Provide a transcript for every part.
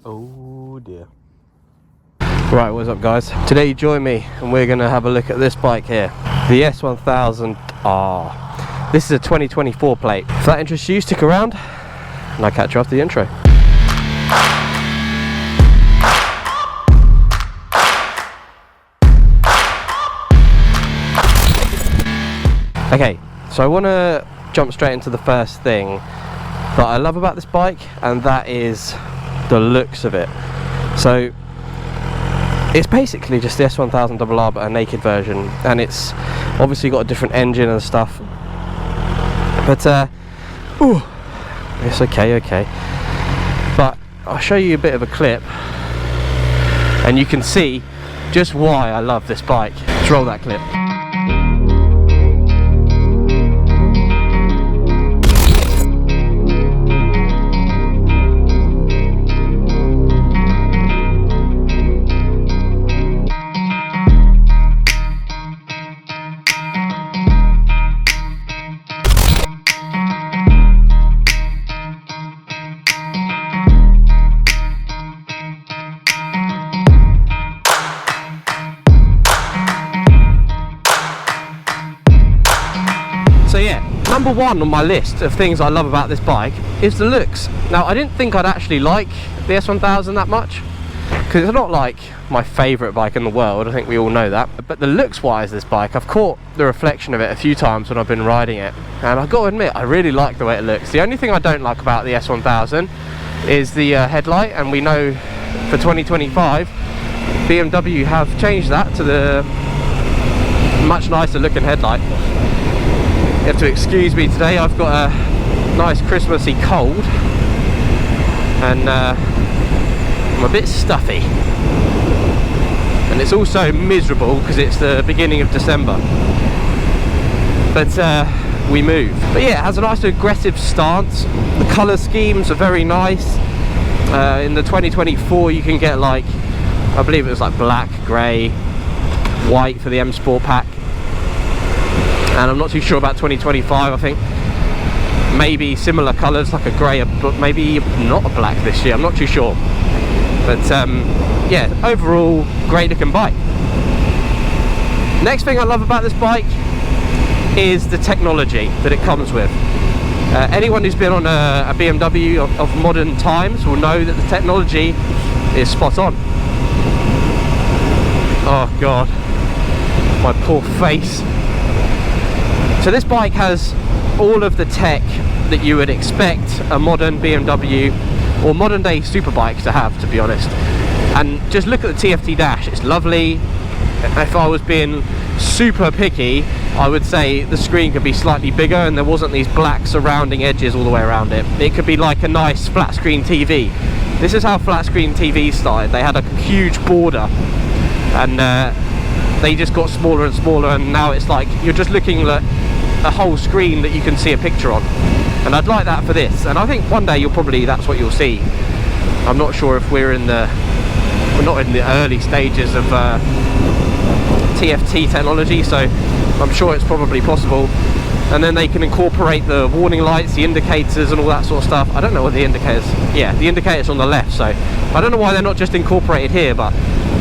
Oh dear. Right, what's up guys? Today you join me and we're going to have a look at this bike here. The S1000R. This is a 2024 plate. If that interests you, stick around and I'll catch you after the intro. Okay, so I want to jump straight into the first thing that I love about this bike, and that is the looks of it. So it's basically just the S1000R but a naked version, and it's obviously got a different engine and stuff, but it's okay, but I'll show you a bit of a clip and you can see just why I love this bike. Let's roll that clip. So yeah, number one on my list of things I love about this bike is the looks. Now, I didn't think I'd actually like the S1000 that much, because it's not like my favourite bike in the world, I think we all know that. But the looks wise, this bike, I've caught the reflection of it a few times when I've been riding it, and I've got to admit, I really like the way it looks. The only thing I don't like about the S1000 is the headlight, and we know for 2025 BMW have changed that to the much nicer looking headlight. You have to excuse me today, I've got a nice Christmassy cold and I'm a bit stuffy, and it's also miserable because it's the beginning of December, but we move. But yeah, it has a nice aggressive stance. The colour schemes are very nice. In the 2024 you can get, like, I believe it was like black, grey, white for the M Sport pack. And I'm not too sure about 2025, I think maybe similar colours, like a grey, but maybe not a black this year, I'm not too sure. But yeah, overall, great looking bike. Next thing I love about this bike is the technology that it comes with. Anyone who's been on a BMW of modern times will know that the technology is spot on. Oh god, my poor face. So this bike has all of the tech that you would expect a modern BMW or modern day superbike to have, to be honest. And just look at the TFT dash, it's lovely. If I was being super picky, I would say the screen could be slightly bigger and there wasn't these black surrounding edges all the way around it. It could be like a nice flat screen TV. This is how flat screen TVs started. They had a huge border, and they just got smaller and smaller, and now it's like you're just looking at a whole screen that you can see a picture on. And I'd like that for this, and I think one day that's what you'll see. I'm not sure if we're not in the early stages of TFT technology, so I'm sure it's probably possible. And then they can incorporate the warning lights, the indicators and all that sort of stuff. I don't know what the indicators, yeah, the indicators on the left, so I don't know why they're not just incorporated here, but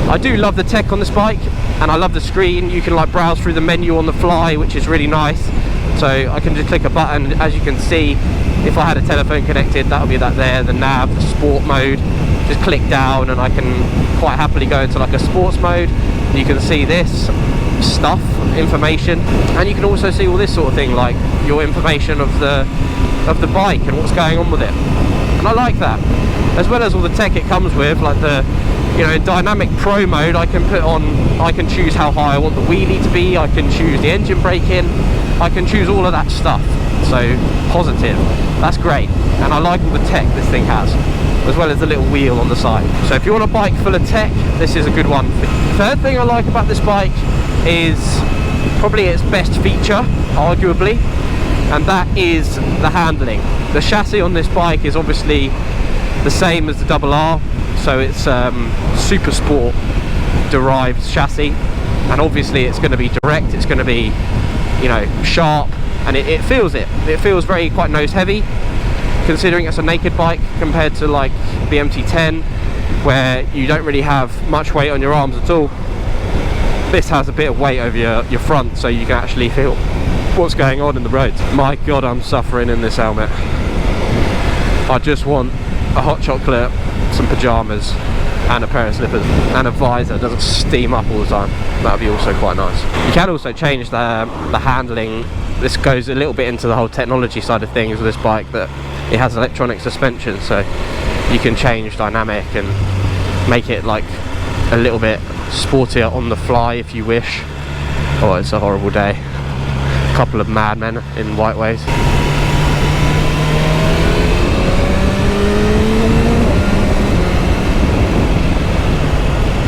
I do love the tech on this bike, and I love the screen. You can like browse through the menu on the fly, which is really nice. So I can just click a button. As you can see, if I had a telephone connected, that would be that there, the nav, the sport mode. Just click down and I can quite happily go into like a sports mode. You can see this stuff, information, and you can also see all this sort of thing, like your information of the bike and what's going on with it. And I like that, as well as all the tech it comes with, like the, you know, in dynamic pro mode I can choose how high I want the wheelie to be, I can choose the engine braking, I can choose all of that stuff. So positive, that's great, and I like all the tech this thing has, as well as the little wheel on the side. So if you want a bike full of tech, this is a good one. Third thing I like about this bike is probably its best feature, arguably, and that is the handling. The chassis on this bike is obviously the same as the R, so it's super sport derived chassis, and obviously it's going to be direct, it's going to be, you know, sharp, and it feels very quite nose heavy, considering it's a naked bike compared to like the MT10. where you don't really have much weight on your arms at all, this has a bit of weight over your front, so you can actually feel what's going on in the roads. My god, I'm suffering in this helmet. I just want a hot chocolate, some pyjamas, and a pair of slippers, and a visor. It doesn't steam up all the time. That would be also quite nice. You can also change the handling. This goes a little bit into the whole technology side of things with this bike, that it has electronic suspension, so you can change dynamic and make it like a little bit sportier on the fly if you wish. Oh, it's a horrible day. A couple of madmen in white ways.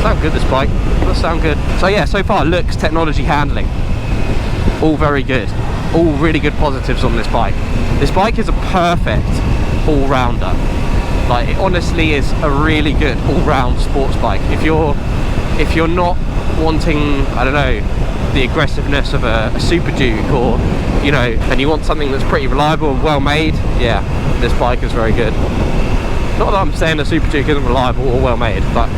Sound good, this bike. It does sound good. So yeah, so far looks, technology, handling, all very good. All really good positives on this bike. This bike is a perfect all-rounder. Like, it honestly is a really good all-round sports bike. If you're not wanting, I don't know, the aggressiveness of a Super Duke, or you know, and you want something that's pretty reliable and well made, yeah, this bike is very good. Not that I'm saying a Super Duke isn't reliable or well made, but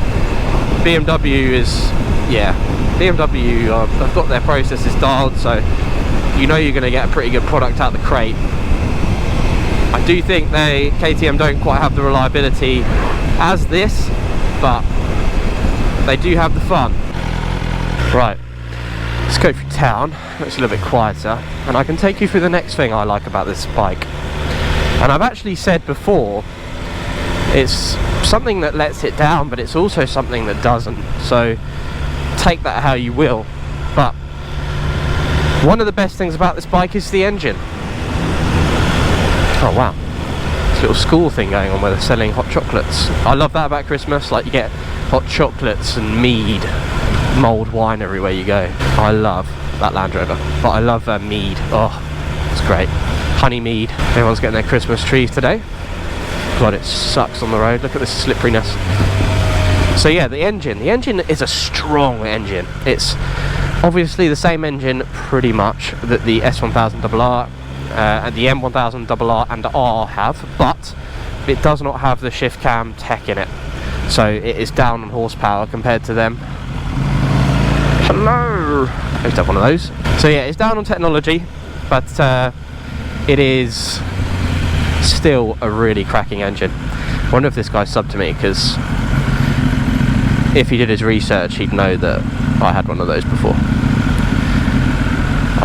BMW is, yeah, BMW have got their processes dialed, so you know you're going to get a pretty good product out of the crate. I do think KTM don't quite have the reliability as this, but they do have the fun. Right, let's go through town. It's a little bit quieter, and I can take you through the next thing I like about this bike. And I've actually said before, it's something that lets it down, but it's also something that doesn't, so take that how you will. But one of the best things about this bike is the engine. Oh wow, this little school thing going on where they're selling hot chocolates. I love that about Christmas, like you get hot chocolates and mead, mulled wine everywhere you go. I love that Land Rover, but I love mead. Oh, it's great. Honey mead. Everyone's getting their Christmas trees today. God, it sucks on the road. Look at this slipperiness. So yeah, the engine is a strong engine. It's obviously the same engine pretty much that the S1000R and the M1000R and R have, but it does not have the shift cam tech in it, so it is down on horsepower compared to them. Hello! I used to have one of those. So yeah, it's down on technology, but it is still a really cracking engine. I wonder if this guy subbed to me, because if he did his research he'd know that I had one of those before.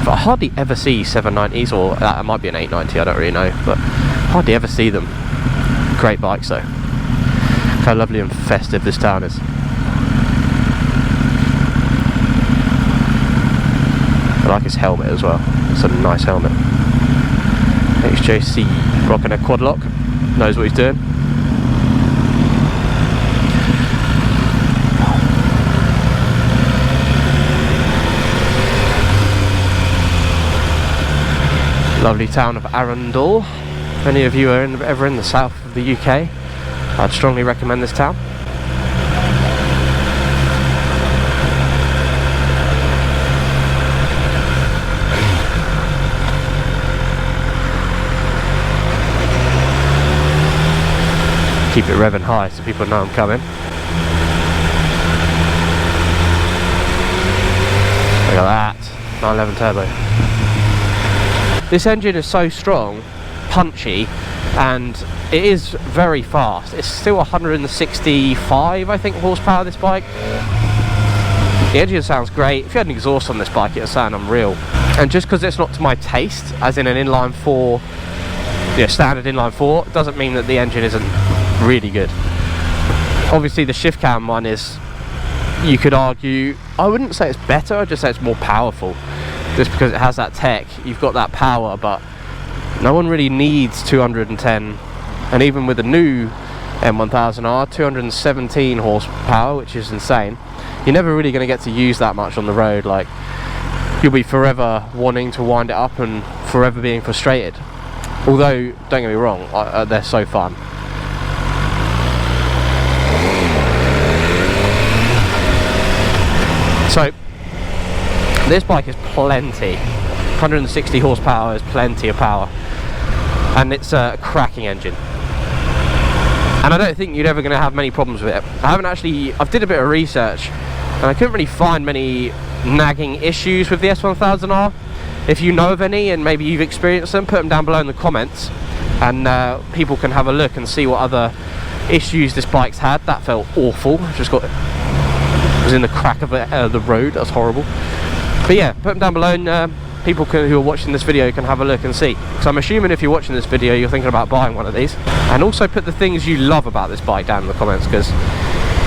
I hardly ever see 790s, or that might be an 890, I don't really know, but hardly ever see them. Great bikes though. Look how lovely and festive this town is. I like his helmet as well. It's a nice helmet. HJC rocking a quad lock, knows what he's doing. Lovely town of Arundel. If any of you are ever in the south of the UK, I'd strongly recommend this town. Keep it revving high so people know I'm coming. Look at that, 911 turbo. This engine is so strong, punchy, and it is very fast. It's still 165, I think, horsepower, this bike. The engine sounds great. If you had an exhaust on this bike, it would sound unreal. And just because it's not to my taste, as in an inline 4, standard inline 4, doesn't mean that the engine isn't really good. Obviously the shift cam one is, you could argue, I wouldn't say it's better, I'd just say it's more powerful. Just because it has that tech, you've got that power, but no one really needs 210, and even with the new M1000R, 217 horsepower, which is insane. You're never really going to get to use that much on the road. Like, you'll be forever wanting to wind it up and forever being frustrated. Although, don't get me wrong, they're so fun. So this bike is plenty. 160 horsepower is plenty of power, and it's a cracking engine. and I don't think you're ever going to have many problems with it. I've did a bit of research and I couldn't really find many nagging issues with the S1000R. If you know of any and maybe you've experienced them, put them down below in the comments, and people can have a look and see what other issues this bike's had. That felt awful. It was in the crack of the road. That's horrible. But yeah, put them down below, and people who are watching this video can have a look and see. So I'm assuming if you're watching this video, you're thinking about buying one of these. And also put the things you love about this bike down in the comments, because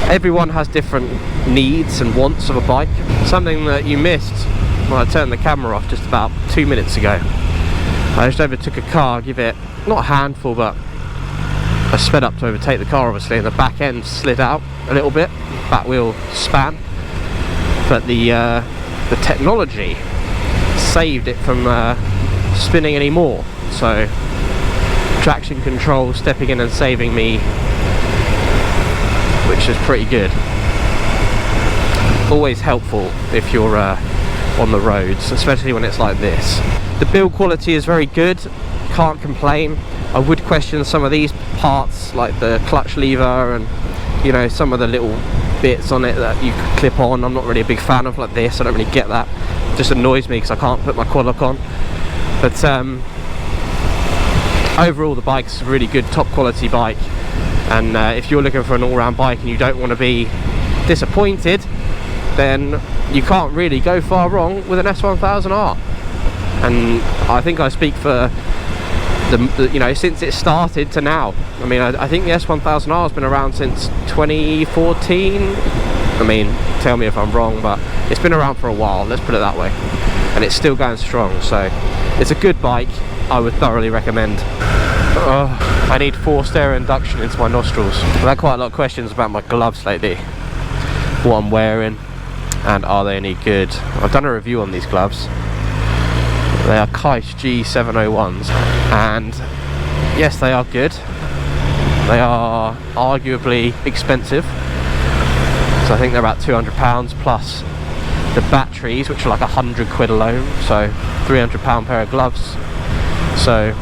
everyone has different needs and wants of a bike. Something that you missed when I turned the camera off just about 2 minutes ago. I just overtook a car, give it, not a handful, but I sped up to overtake the car obviously, and the back end slid out a little bit, back wheel span. But the technology saved it from spinning anymore. So traction control stepping in and saving me, which is pretty good. Always helpful if you're on the roads, especially when it's like this. The build quality is very good, can't complain. I would question some of these parts, like the clutch lever and, you know, some of the little bits on it that you could clip on. I'm not really a big fan of like this. I don't really get that. It just annoys me because I can't put my quad lock on. But overall the bike's a really good, top quality bike, and if you're looking for an all-round bike and you don't want to be disappointed, then you can't really go far wrong with an S1000R. And I think I speak for the you know, since it started to now. I mean, I think the S1000R has been around since 2014. I mean, tell me if I'm wrong, but it's been around for a while, let's put it that way, and it's still going strong. So it's a good bike. I would thoroughly recommend. I need forced air induction into my nostrils. I've had quite a lot of questions about my gloves lately, what I'm wearing, and are they any good. I've done a review on these gloves. They are Kai's G701s, and yes, they are good. They are arguably expensive, so I think they're about £200 plus the batteries, which are like 100 quid alone, so £300 pair of gloves. So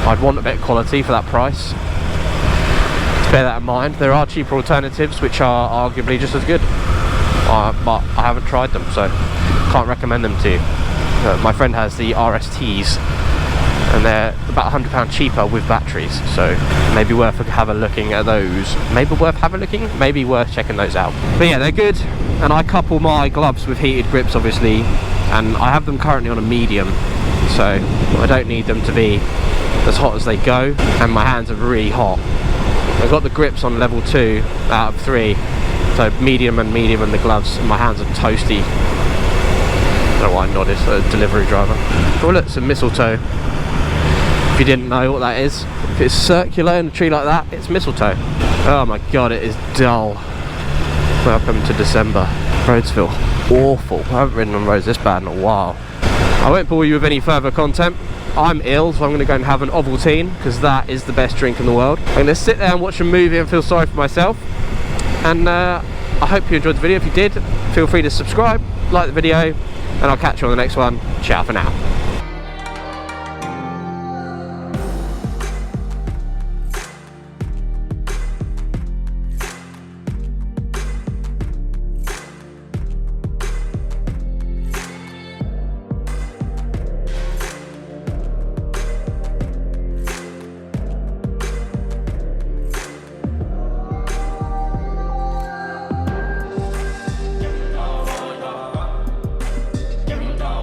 I'd want a bit of quality for that price. To bear that in mind. There are cheaper alternatives which are arguably just as good, but I haven't tried them, so can't recommend them to you. My friend has the RSTs, and they're about £100 cheaper with batteries, so maybe worth looking at those. Maybe worth checking those out. But yeah, they're good, and I couple my gloves with heated grips obviously, and I have them currently on a medium, so I don't need them to be as hot as they go, and my hands are really hot. I've got the grips on level 2 out of 3, so medium and the gloves, and my hands are toasty. I don't know why I nodded, a delivery driver. Oh look, some mistletoe. If you didn't know what that is, if it's circular in a tree like that, it's mistletoe. Oh my god, it is dull. Welcome to December. Roads feel awful. I haven't ridden on roads this bad in a while. I won't bore you with any further content. I'm ill, so I'm going to go and have an Ovaltine, because that is the best drink in the world. I'm going to sit there and watch a movie and feel sorry for myself. And I hope you enjoyed the video. If you did, feel free to subscribe, like the video, and I'll catch you on the next one. Ciao for now.